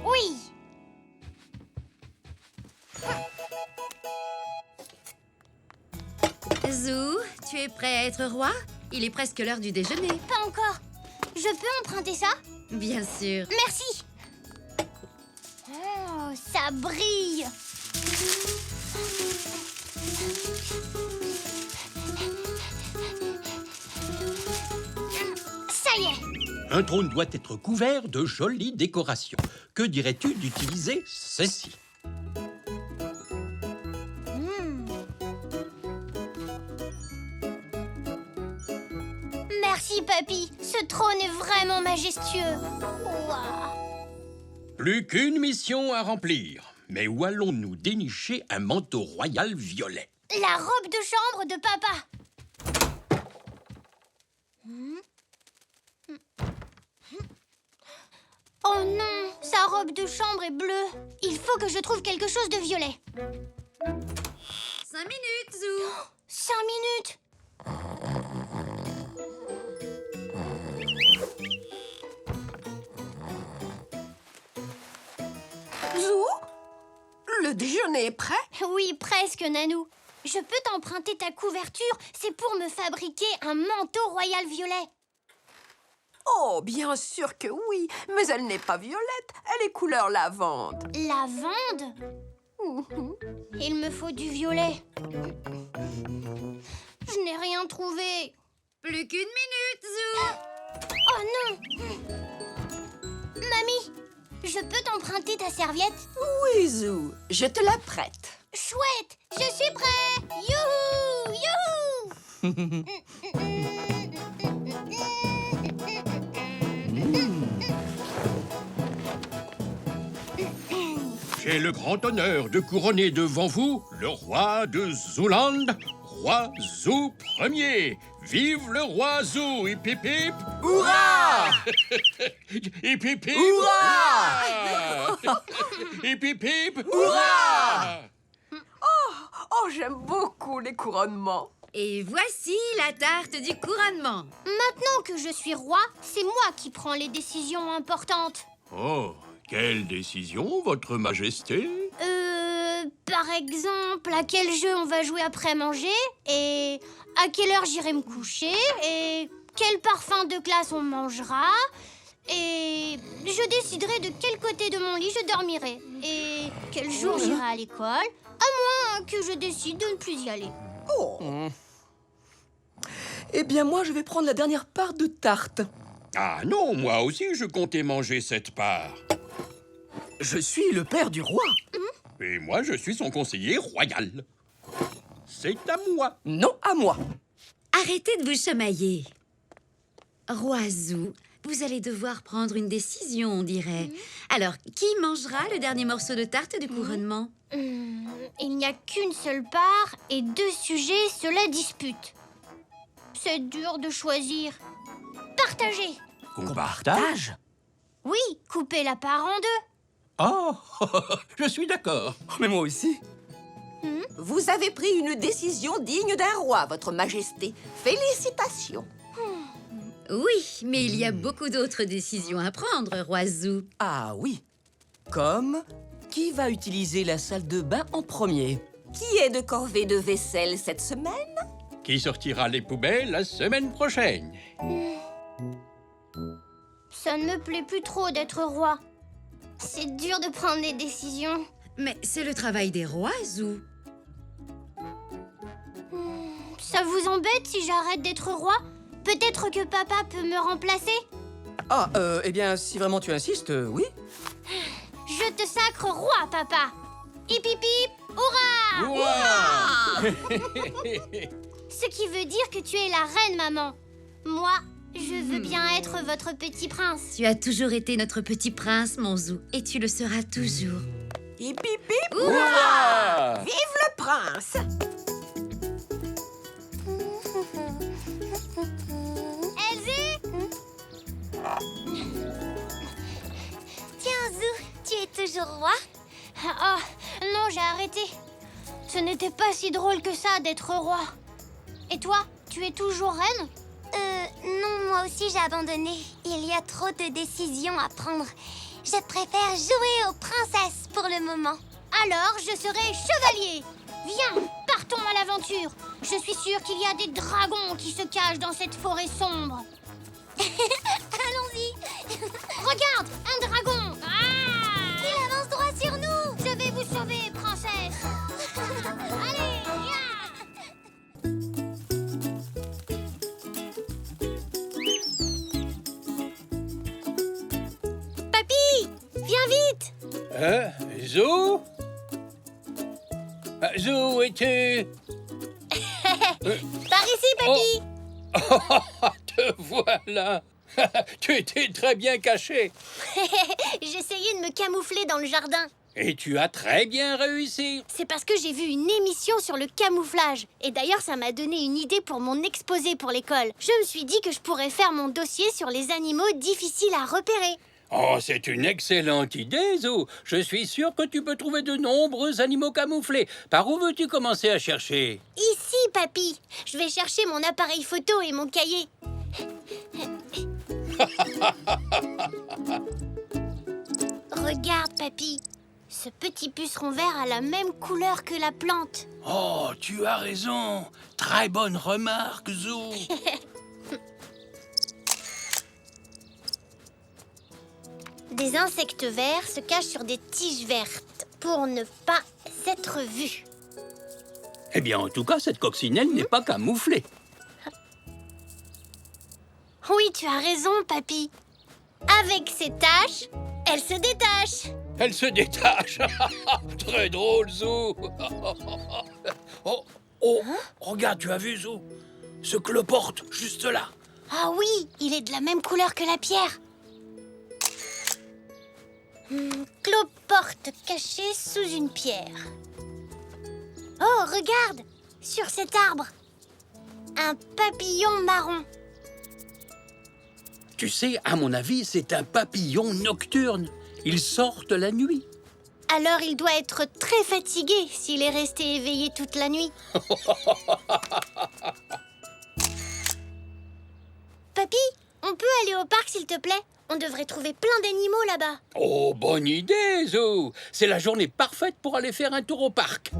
Oui. Zou, tu es prêt à être roi? Il est presque l'heure du déjeuner. Pas encore. Je peux emprunter ça? Bien sûr. Merci. Oh, ça brille. Ça y est. Un trône doit être couvert de jolies décorations. Que dirais-tu d'utiliser ceci? Merci, papy. Ce trône est vraiment majestueux. Ouah. Plus qu'une mission à remplir. Mais où allons-nous dénicher un manteau royal violet? La robe de chambre de papa. Oh non, sa robe de chambre est bleue. Il faut que je trouve quelque chose de violet. 5 minutes, Zou. 5 minutes. Le déjeuner est prêt? Oui, presque, Nanou. Je peux t'emprunter ta couverture, c'est pour me fabriquer un manteau royal violet. Oh, bien sûr que oui, mais elle n'est pas violette, elle est couleur lavande. Lavande? Il me faut du violet. Je n'ai rien trouvé. Plus qu'une minute, Zou. Oh non! Mamie, je peux t'emprunter ta serviette? Oui, Zou, je te la prête. Chouette! Je suis prêt! Youhou! Youhou! J'ai le grand honneur de couronner devant vous le roi de Zooland, roi Zou Ier. Vive le roi Zou! Hip hip hip! Hurrah! Hip hip hip! Hurrah! Hip hip hip! Hurrah! Oh, j'aime beaucoup les couronnements. Et voici la tarte du couronnement. Maintenant que je suis roi, c'est moi qui prends les décisions importantes. Oh, quelle décision, votre majesté? Par exemple, à quel jeu on va jouer après manger, et à quelle heure j'irai me coucher, et quel parfum de glace on mangera, et je déciderai de quel côté de mon lit je dormirai, et quel jour j'irai à l'école, à moins que je décide de ne plus y aller. Oh. Eh bien, moi, je vais prendre la dernière part de tarte. Ah non, moi aussi je comptais manger cette part. Je suis le père du roi. Et moi je suis son conseiller royal. C'est à moi. Non, à moi. Arrêtez de vous chamailler. Roi Zou, vous allez devoir prendre une décision, on dirait. Alors, qui mangera le dernier morceau de tarte du couronnement? Il n'y a qu'une seule part et deux sujets se la disputent. C'est dur de choisir. Partagez. Qu'on Partage? Oui, coupez la part en deux. Oh, je suis d'accord. Mais moi aussi. Vous avez pris une décision digne d'un roi, votre majesté. Félicitations. Oui, mais il y a beaucoup d'autres décisions à prendre, roi Zou. Ah oui. Comme qui va utiliser la salle de bain en premier? Qui est de corvée de vaisselle cette semaine? Qui sortira les poubelles la semaine prochaine? Ça ne me plaît plus trop d'être roi. C'est dur de prendre des décisions. Mais c'est le travail des rois, Zou. Ça vous embête si j'arrête d'être roi? Peut-être que papa peut me remplacer? Ah, eh bien, si vraiment tu insistes, oui. Je te sacre roi, papa. Hip hip hip, hurrah! Ouah! Ce qui veut dire que tu es la reine, maman. Moi, je veux bien être votre petit prince. Tu as toujours été notre petit prince, mon Zou, et tu le seras toujours. Hip hip hip! Ouah! Vive le prince! Elsie? Tiens, Zou, tu es toujours roi? Oh, non, j'ai arrêté. Ce n'était pas si drôle que ça d'être roi. Et toi, tu es toujours reine? Non, moi aussi j'ai abandonné. Il y a trop de décisions à prendre. Je préfère jouer aux princesses pour le moment. Alors, je serai chevalier. Viens, partons à l'aventure. Je suis sûre qu'il y a des dragons qui se cachent dans cette forêt sombre. Allons-y. Regarde, un dragon. Ah! Il avance droit sur nous. Je vais vous sauver, princesse. Allez, viens. Papy, viens vite. Zou? Zou, es-tu... Par ici, papy. Te voilà. Tu étais très bien caché. J'essayais de me camoufler dans le jardin. Et tu as très bien réussi. C'est parce que j'ai vu une émission sur le camouflage. Et d'ailleurs, ça m'a donné une idée pour mon exposé pour l'école. Je me suis dit que je pourrais faire mon dossier sur les animaux difficiles à repérer. Oh, c'est une excellente idée, Zou. Je suis sûr que tu peux trouver de nombreux animaux camouflés. Par où veux-tu commencer à chercher? Ici, papy. Je vais chercher mon appareil photo et mon cahier. Regarde, papy. Ce petit puceron vert a la même couleur que la plante. Oh, tu as raison. Très bonne remarque, Zou. Des insectes verts se cachent sur des tiges vertes pour ne pas être vus. Eh bien, en tout cas, cette coccinelle n'est pas camouflée. Oui, tu as raison, papy. Avec ses taches, elle se détache. Elle se détache. Très drôle, Zou. Oh, regarde, tu as vu, Zou? Ce cloporte, juste là. Ah oui, il est de la même couleur que la pierre. Cloporte cachée sous une pierre. Oh, regarde, sur cet arbre. Un papillon marron. Tu sais, à mon avis, c'est un papillon nocturne. Ils sortent la nuit. Alors il doit être très fatigué s'il est resté éveillé toute la nuit. Papy, on peut aller au parc s'il te plaît? On devrait trouver plein d'animaux là-bas. Oh, bonne idée, Zou. C'est la journée parfaite pour aller faire un tour au parc.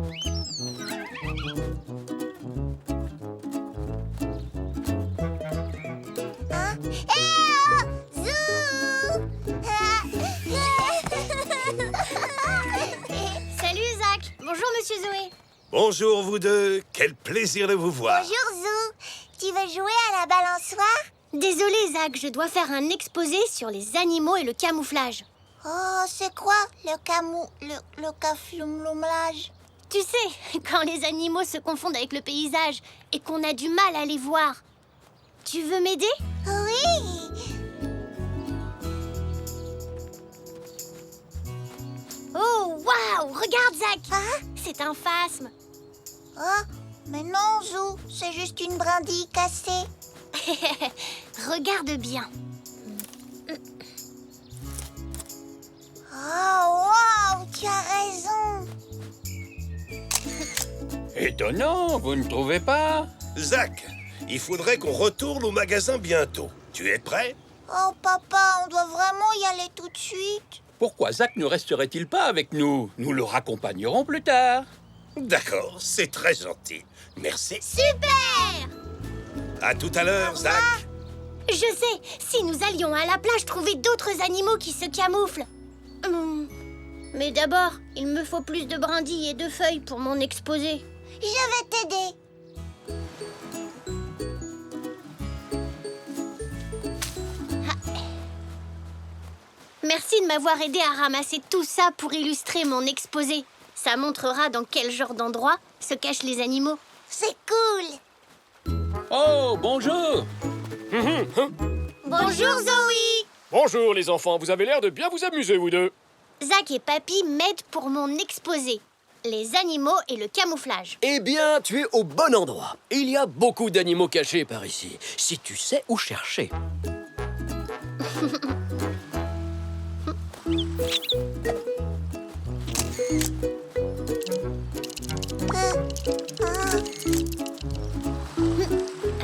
Salut Zach. Bonjour Monsieur Zoé. Bonjour, vous deux. Quel plaisir de vous voir. Bonjour, Zou. Tu veux jouer à la balançoire? Désolé Zach, je dois faire un exposé sur les animaux et le camouflage. Oh, c'est quoi le camouflage? Tu sais, quand les animaux se confondent avec le paysage et qu'on a du mal à les voir. Tu veux m'aider? Oui. Oh, waouh! Regarde, Zach! C'est un phasme. Oh, mais non, Zou. C'est juste une brindille cassée. Regarde bien. Oh, wow! Tu as raison. Étonnant, vous ne trouvez pas? Zach, il faudrait qu'on retourne au magasin bientôt. Tu es prêt? Oh, papa, on doit vraiment y aller tout de suite. Pourquoi Zach ne resterait-il pas avec nous? Nous le raccompagnerons plus tard. D'accord, c'est très gentil. Merci. Super! À tout à l'heure, Zach. Je sais, si nous allions à la plage trouver d'autres animaux qui se camouflent. Mais d'abord, il me faut plus de brindilles et de feuilles pour mon exposé. Je vais t'aider. Merci de m'avoir aidé à ramasser tout ça pour illustrer mon exposé. Ça montrera dans quel genre d'endroit se cachent les animaux. C'est cool. Oh, bonjour! Bonjour Zoé! Bonjour les enfants, vous avez l'air de bien vous amuser, vous deux. Zach et Papy m'aident pour mon exposé. Les animaux et le camouflage. Eh bien, tu es au bon endroit. Il y a beaucoup d'animaux cachés par ici, si tu sais où chercher.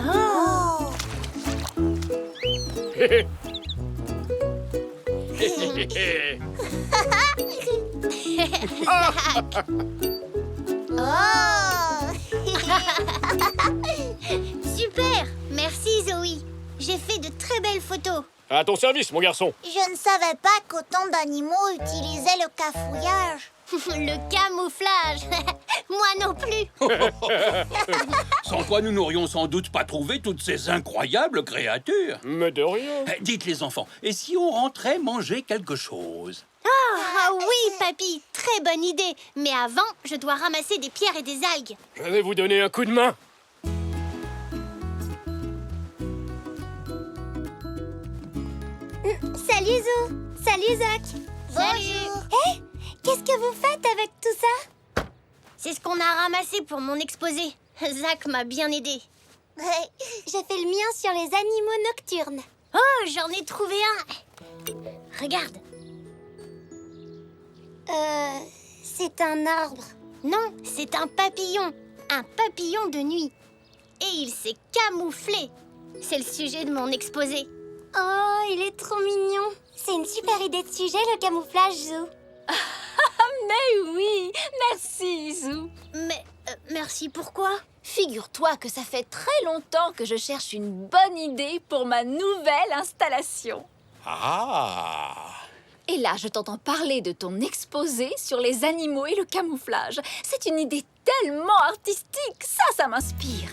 Oh. Super! Merci Zoé. J'ai fait de très belles photos. À ton service, mon garçon. Je ne savais pas qu'autant d'animaux utilisaient le cafouillage. Le camouflage. Moi non plus. Sans quoi nous n'aurions sans doute pas trouvé toutes ces incroyables créatures. Mais de rien. Dites les enfants, et si on rentrait manger quelque chose? Ah oui, Papy, très bonne idée. Mais avant, je dois ramasser des pierres et des algues. Je vais vous donner un coup de main. Salut Zo. Salut Zach. Bonjour. Hé, qu'est-ce que vous faites avec tout ça? C'est ce qu'on a ramassé pour mon exposé. Zach m'a bien aidé. J'ai fait le mien sur les animaux nocturnes. Oh, j'en ai trouvé un. Regarde. C'est un arbre. Non, c'est un papillon. Un papillon de nuit. Et il s'est camouflé. C'est le sujet de mon exposé. Oh, il est trop mignon. C'est une super idée de sujet, le camouflage, Zo. Mais oui, merci Zou. Mais merci pourquoi? Figure-toi que ça fait très longtemps que je cherche une bonne idée pour ma nouvelle installation. Ah! Et là, je t'entends parler de ton exposé sur les animaux et le camouflage. C'est une idée tellement artistique, ça m'inspire.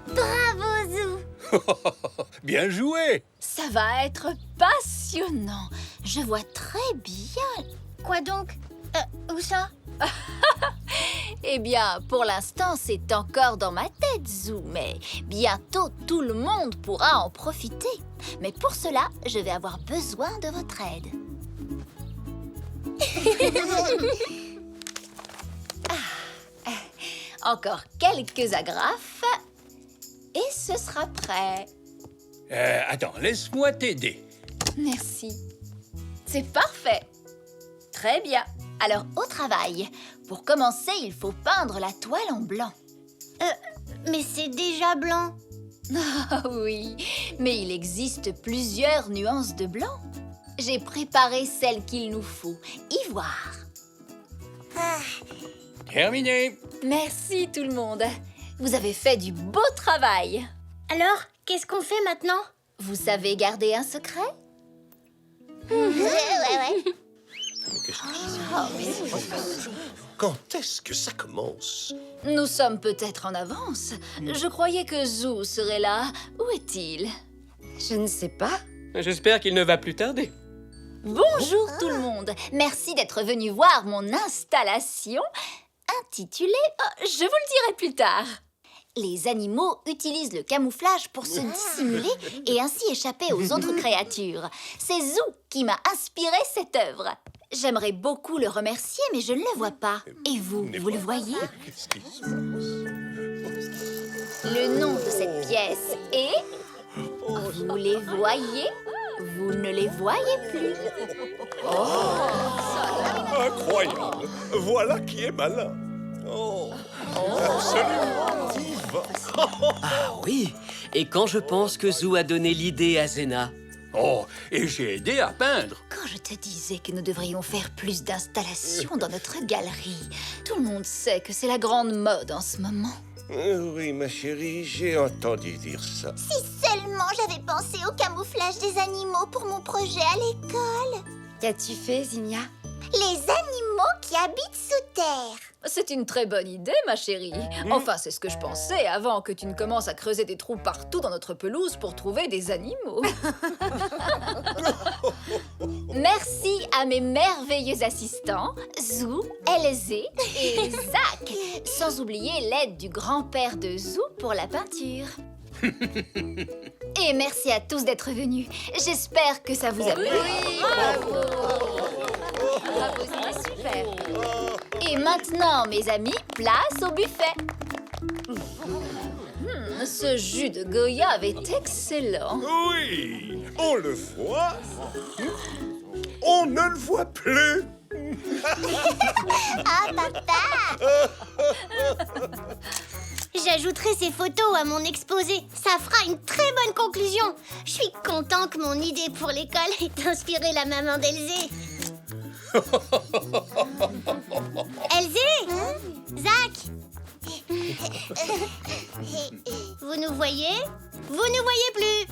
Bravo, Zou. Bien joué! Ça va être passionnant. Je vois très bien. Quoi donc? Où ça? Eh bien, pour l'instant, c'est encore dans ma tête, Zou, mais bientôt tout le monde pourra en profiter. Mais pour cela, je vais avoir besoin de votre aide. Encore quelques agrafes et ce sera prêt. Attends, laisse-moi t'aider. Merci. C'est parfait. Très bien. Alors, au travail. Pour commencer, il faut peindre la toile en blanc. Mais c'est déjà blanc. Ah oui, mais il existe plusieurs nuances de blanc. J'ai préparé celle qu'il nous faut. Ivoire. Terminé. Merci tout le monde. Vous avez fait du beau travail. Alors, qu'est-ce qu'on fait maintenant? Vous savez garder un secret? Ouais. Quand est-ce que ça commence? Nous sommes peut-être en avance. Je croyais que Zou serait là. Où est-il? Je ne sais pas. J'espère qu'il ne va plus tarder. Bonjour tout le monde. Merci d'être venu voir mon installation intitulée... je vous le dirai plus tard. Les animaux utilisent le camouflage pour se dissimuler et ainsi échapper aux autres créatures. C'est Zou qui m'a inspiré cette œuvre. J'aimerais beaucoup le remercier, mais je ne le vois pas. Et vous, vous le voyez? Qu'est-ce qui se passe? Le nom de cette pièce est... Vous les voyez? Vous ne les voyez plus. Incroyable! Voilà qui est malin! Absolument divin! Ah oui, et quand je pense que Zou a donné l'idée à Zena. Oh, et j'ai aidé à peindre. Quand je te disais que nous devrions faire plus d'installations dans notre galerie, tout le monde sait que c'est la grande mode en ce moment. Oui, ma chérie, j'ai entendu dire ça. Si seulement j'avais pensé au camouflage des animaux pour mon projet à l'école. Qu'as-tu fait, Zinnia? Les animaux qui habitent sous terre. C'est une très bonne idée, ma chérie. Enfin, c'est ce que je pensais avant que tu ne commences à creuser des trous partout dans notre pelouse pour trouver des animaux. Merci à mes merveilleux assistants, Zou, Elzé et Zach. Sans oublier l'aide du grand-père de Zou pour la peinture. Et merci à tous d'être venus. J'espère que ça vous a plu. Oui, bravo! Bravo, c'était super. Et maintenant, mes amis, place au buffet. Ce jus de goyave est excellent. Oui, on le voit. On ne le voit plus. Ah, papa! J'ajouterai ces photos à mon exposé. Ça fera une très bonne conclusion. Je suis content que mon idée pour l'école ait inspiré la maman d'Elzé. Elzé? Zach? Vous nous voyez? Vous ne voyez plus.